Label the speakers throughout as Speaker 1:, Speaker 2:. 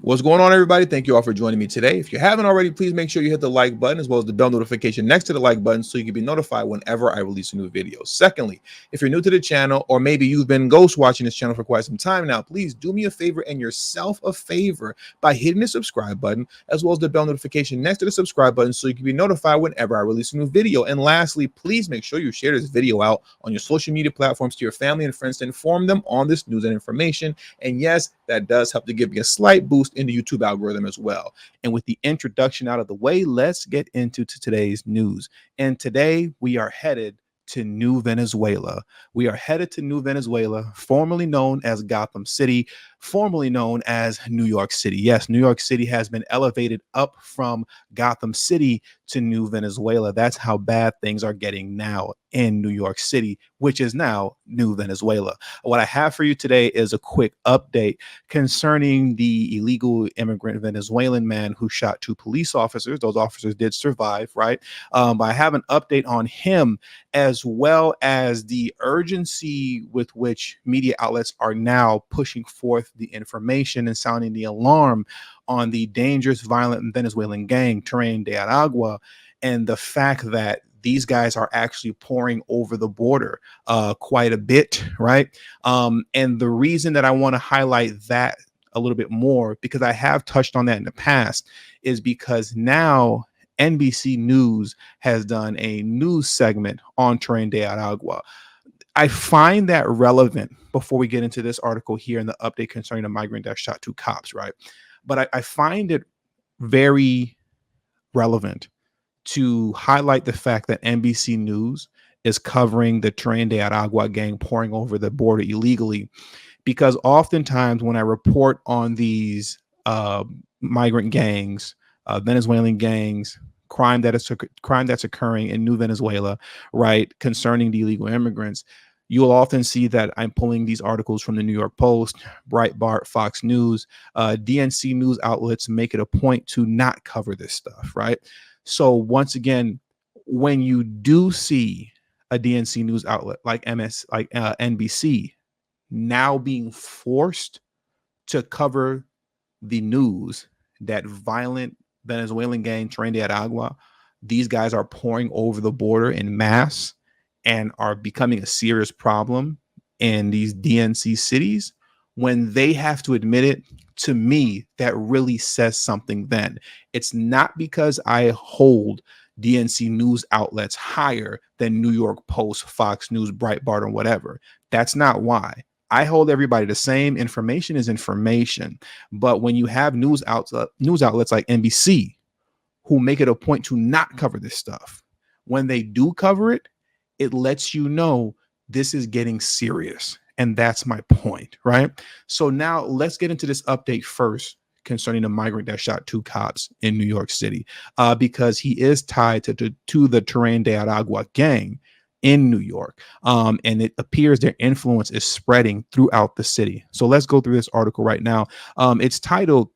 Speaker 1: What's going on, everybody? Thank you all for joining me today. If you haven't already, please make sure you hit the like button as well as the bell notification next to the like button so you can be notified whenever I release a new video. Secondly, if you're new to the channel or maybe you've been ghost watching this channel for quite some time now, please do me a favor and yourself a favor by hitting the subscribe button as well as the bell notification next to the subscribe button so you can be notified whenever I release a new video. And lastly, please make sure you share this video out on your social media platforms to your family and friends to inform them on this news and information. And yes, that does help to give me a slight boost in the YouTube algorithm as well. And with the introduction out of the way, let's get into today's news. And today we are headed to New Venezuela. We are headed to New Venezuela, formerly known as Gotham City, formerly known as New York City. Yes, New York City has been elevated up from Gotham City to New Venezuela. That's how bad things are getting now in New York City, which is now New Venezuela. What I have for you today is a quick update concerning the illegal immigrant Venezuelan man who shot two police officers. Those officers did survive, right? But I have an update on him, as well as the urgency with which media outlets are now pushing forth the information and sounding the alarm on the dangerous, violent Venezuelan gang, Tren De Aragua, and the fact that these guys are actually pouring over the border quite a bit, right? And the reason that I want to highlight that a little bit more, because I have touched on that in the past, is because now NBC News has done a news segment on Tren De Aragua. I find that relevant before we get into this article here in the update concerning the migrant that shot two cops, right? But I find it very relevant to highlight the fact that NBC News is covering the Tren De Aragua gang pouring over the border illegally, because oftentimes when I report on these migrant gangs, Venezuelan gangs, crime that's occurring in New Venezuela, right, concerning the illegal immigrants, you will often see that I'm pulling these articles from the New York Post, Breitbart, Fox News, DNC news outlets make it a point to not cover this stuff, right? So once again, when you do see a DNC news outlet like NBC now being forced to cover the news that violent Venezuelan gang Tren De Aragua, these guys are pouring over the border in mass and are becoming a serious problem in these DNC cities, when they have to admit it, to me, that really says something. Then it's not because I hold DNC news outlets higher than New York Post, Fox News, Breitbart, or whatever. That's not why. I hold everybody the same. Information is information. But when you have news outlets like NBC who make it a point to not cover this stuff, when they do cover it, it lets you know this is getting serious. And that's my point, right? So now let's get into this update first concerning the migrant that shot two cops in New York City, because he is tied to the Tren De Aragua gang in New York. And it appears their influence is spreading throughout the city. So let's go through this article right now. It's titled,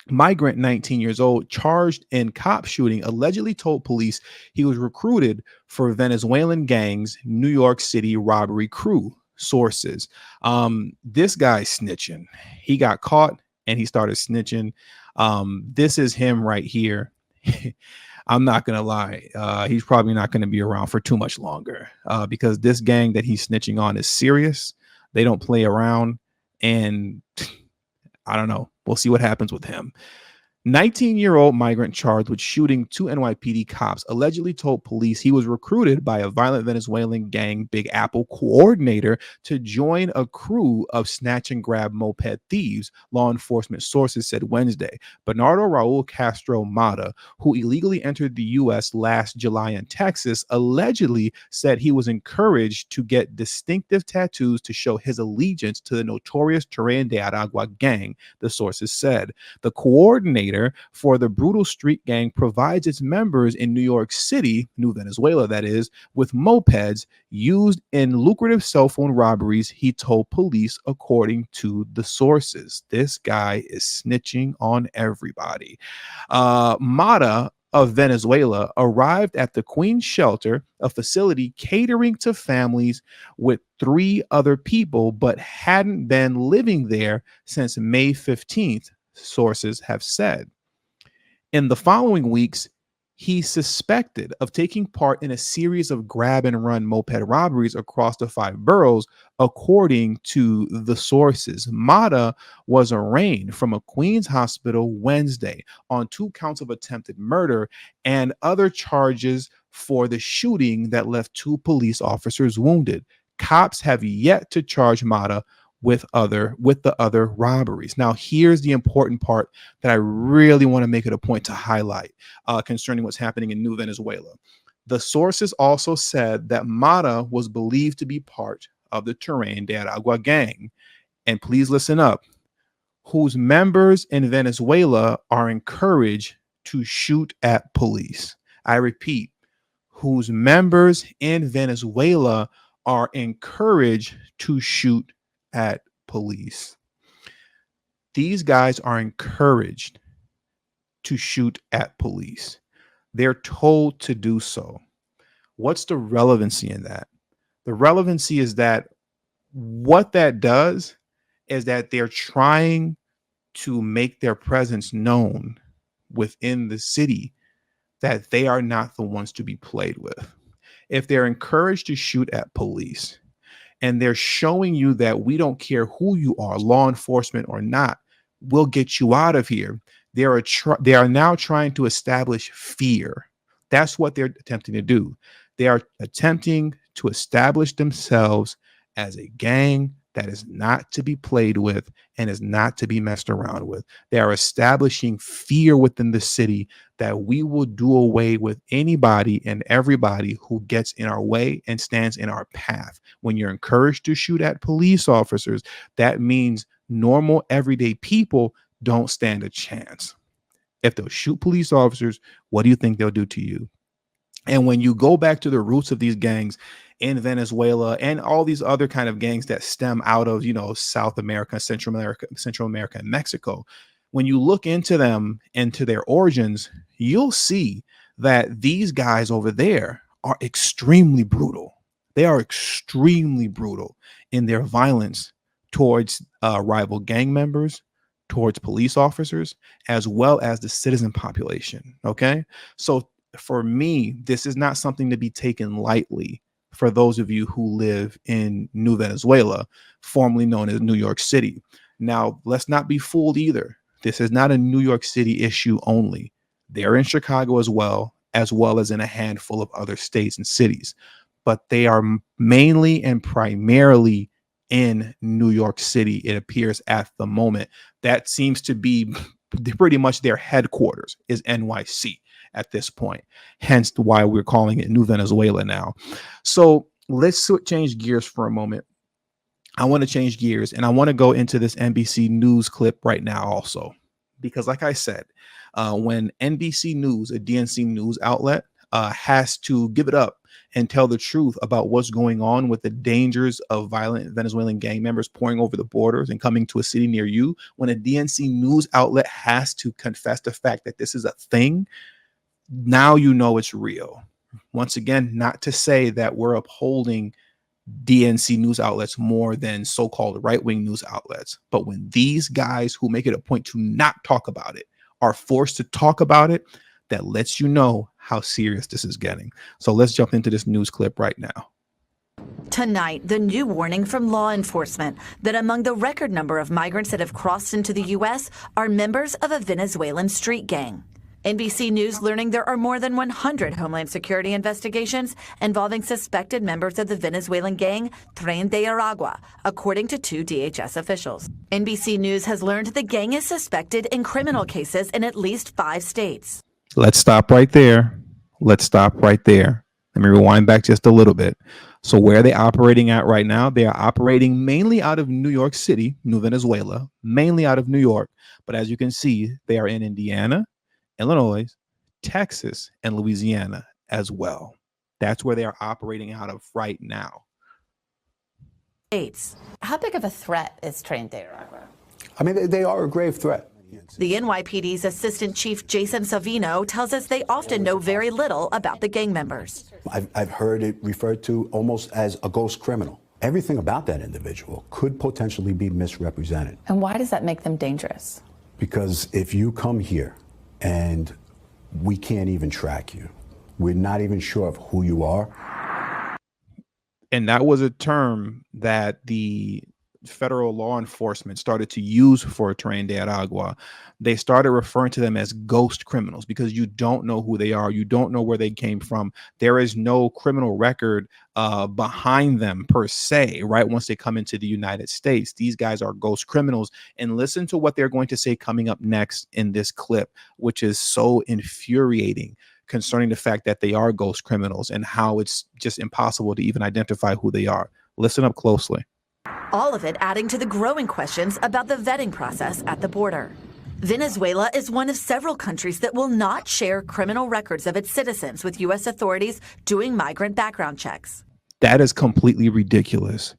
Speaker 1: "Migrant 19 years old charged in cop shooting allegedly told police he was recruited for Venezuelan gangs New York City robbery crew, sources." This guy's snitching. He got caught and he started snitching. This is him right here. I'm not going to lie. He's probably not going to be around for too much longer, because this gang that he's snitching on is serious. They don't play around. And I don't know. We'll see what happens with him. 19-year-old migrant charged with shooting two NYPD cops allegedly told police he was recruited by a violent Venezuelan gang Big Apple coordinator to join a crew of snatch and grab moped thieves, law enforcement sources said Wednesday. Bernardo Raul Castro Mata, who illegally entered the U.S. last July in Texas, allegedly said he was encouraged to get distinctive tattoos to show his allegiance to the notorious Tren De Aragua gang, the sources said. The coordinator for the brutal street gang provides its members in New York City, New Venezuela that is, with mopeds used in lucrative cell phone robberies, he told police, according to the sources. This guy is snitching on everybody. Mata of Venezuela arrived at the Queen's Shelter, a facility catering to families with 3 other people, but hadn't been living there since May 15th, sources have said. In the following weeks, he's suspected of taking part in a series of grab and run moped robberies across the 5 boroughs, according to the sources. Mata was arraigned from a Queens hospital Wednesday on 2 counts of attempted murder and other charges for the shooting that left 2 police officers wounded. Cops have yet to charge Mata with the other robberies. Now, here's the important part that I really want to make it a point to highlight concerning what's happening in New Venezuela. The sources also said that Mata was believed to be part of the Tren De Aragua gang, and please listen up, whose members in Venezuela are encouraged to shoot at police. I repeat, whose members in Venezuela are encouraged to shoot at police. These guys are encouraged to shoot at police. They're told to do so. What's the relevancy in that? The relevancy is that what that does is that they're trying to make their presence known within the city, that they are not the ones to be played with. If they're encouraged to shoot at police, and they're showing you that we don't care who you are, law enforcement or not, we'll get you out of here. They are now trying to establish fear. That's what they're attempting to do. They are attempting to establish themselves as a gang that is not to be played with and is not to be messed around with. They are establishing fear within the city that we will do away with anybody and everybody who gets in our way and stands in our path. When you're encouraged to shoot at police officers, that means normal, everyday people don't stand a chance. If they'll shoot police officers, what do you think they'll do to you? And when you go back to the roots of these gangs in Venezuela and all these other kind of gangs that stem out of, South America, Central America, and Mexico, when you look into them, into their origins, you'll see that these guys over there are extremely brutal. They are extremely brutal in their violence towards rival gang members, towards police officers, as well as the citizen population. Okay. So for me, this is not something to be taken lightly for those of you who live in New Venezuela, formerly known as New York City. Now, let's not be fooled either. This is not a New York City issue only. They're in Chicago as well as in a handful of other states and cities. But they are mainly and primarily in New York City, it appears at the moment. That seems to be pretty much their headquarters is NYC at this point, hence why we're calling it New Venezuela now. So let's change gears for a moment. I want to change gears and I want to go into this NBC News clip right now also, because like I said, when NBC News, a DNC news outlet, has to give it up and tell the truth about what's going on with the dangers of violent Venezuelan gang members pouring over the borders and coming to a city near you, when a DNC news outlet has to confess the fact that this is a thing, now you know it's real. Once again, not to say that we're upholding DNC news outlets more than so-called right-wing news outlets, but when these guys who make it a point to not talk about it are forced to talk about it, that lets you know how serious this is getting. So let's jump into this news clip right now.
Speaker 2: Tonight, the new warning from law enforcement that among the record number of migrants that have crossed into the U.S. are members of a Venezuelan street gang. NBC News learning there are more than 100 Homeland Security investigations involving suspected members of the Venezuelan gang Tren De Aragua, according to 2 DHS officials. NBC News has learned the gang is suspected in criminal cases in at least 5 states.
Speaker 1: Let's stop right there. Let me rewind back just a little bit. So where are they operating at right now? They are operating mainly out of New York City, New Venezuela, mainly out of New York. But as you can see, they are in Indiana, Illinois, Texas, and Louisiana as well. That's where they are operating out of right now.
Speaker 3: How big of a threat is Tren De Aragua?
Speaker 4: I mean, they are a grave threat.
Speaker 2: The NYPD's Assistant Chief Jason Savino tells us they often know very little about the gang members.
Speaker 4: I've heard it referred to almost as a ghost criminal. Everything about that individual could potentially be misrepresented.
Speaker 3: And why does that make them dangerous?
Speaker 4: Because if you come here and we can't even track you, we're not even sure of who you are.
Speaker 1: And that was a term that the federal law enforcement started to use for Tren De Aragua. They started referring to them as ghost criminals because you don't know who they are. You don't know where they came from. There is no criminal record behind them per se, right? Once they come into the United States, these guys are ghost criminals. And listen to what they're going to say coming up next in this clip, which is so infuriating concerning the fact that they are ghost criminals and how it's just impossible to even identify who they are. Listen up closely.
Speaker 2: All of it adding to the growing questions about the vetting process at the border. Venezuela is one of several countries that will not share criminal records of its citizens with U.S. authorities doing migrant background checks.
Speaker 1: That is completely ridiculous.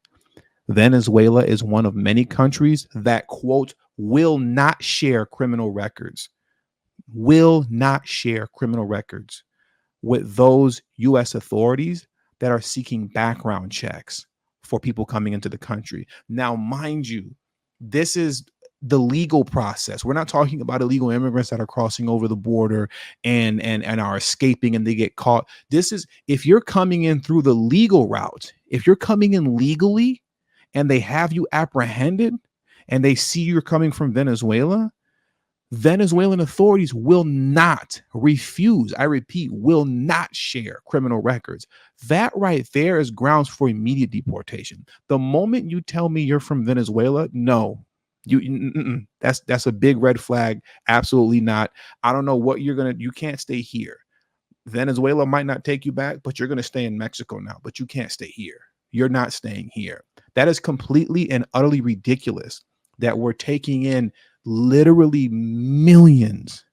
Speaker 1: Venezuela is one of many countries that, quote, will not share criminal records, with those U.S. authorities that are seeking background checks for people coming into the country. Now, mind you, this is the legal process. We're not talking about illegal immigrants that are crossing over the border and are escaping and they get caught. This is if you're coming in through the legal route, if you're coming in legally and they have you apprehended and they see you're coming from Venezuela, Venezuelan authorities will not refuse, I repeat, will not share criminal records. That right there is grounds for immediate deportation. The moment you tell me you're from Venezuela, no, that's a big red flag. Absolutely not. I don't know what you can't stay here. Venezuela might not take you back, but you're going to stay in Mexico now, but you can't stay here. You're not staying here. That is completely and utterly ridiculous that we're taking in literally millions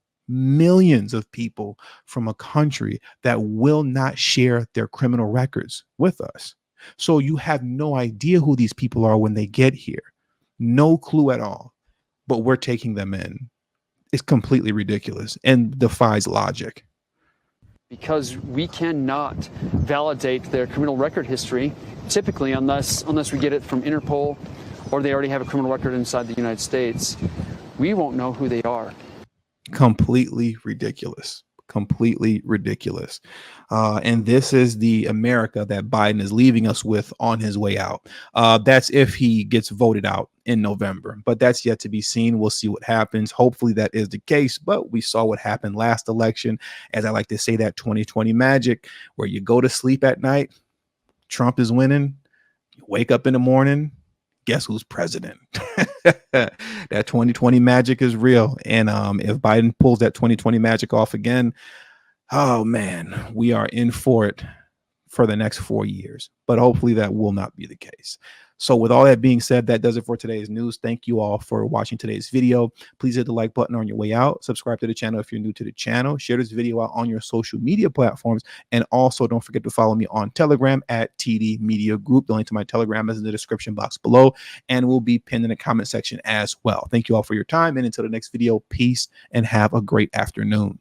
Speaker 1: of people from a country that will not share their criminal records with us. So you have no idea who these people are when they get here. No clue at all. But we're taking them in. It's completely ridiculous and defies logic.
Speaker 5: Because we cannot validate their criminal record history, typically, unless we get it from Interpol or they already have a criminal record inside the United States. We won't know who they are.
Speaker 1: Completely ridiculous. Completely ridiculous. And this is the America that Biden is leaving us with on his way out. That's if he gets voted out in November, but that's yet to be seen. We'll see what happens. Hopefully that is the case, but we saw what happened last election. As I like to say, that 2020 magic where you go to sleep at night, Trump is winning, you wake up in the morning, guess who's president? That 2020 magic is real. And if Biden pulls that 2020 magic off again, oh man, we are in for it for the next 4 years. But hopefully that will not be the case. So with all that being said, that does it for today's news. Thank you all for watching today's video. Please hit the like button on your way out. Subscribe to the channel if you're new to the channel. Share this video out on your social media platforms. And also don't forget to follow me on Telegram at TD Media Group. The link to my Telegram is in the description box below and will be pinned in the comment section as well. Thank you all for your time. And until the next video, peace and have a great afternoon.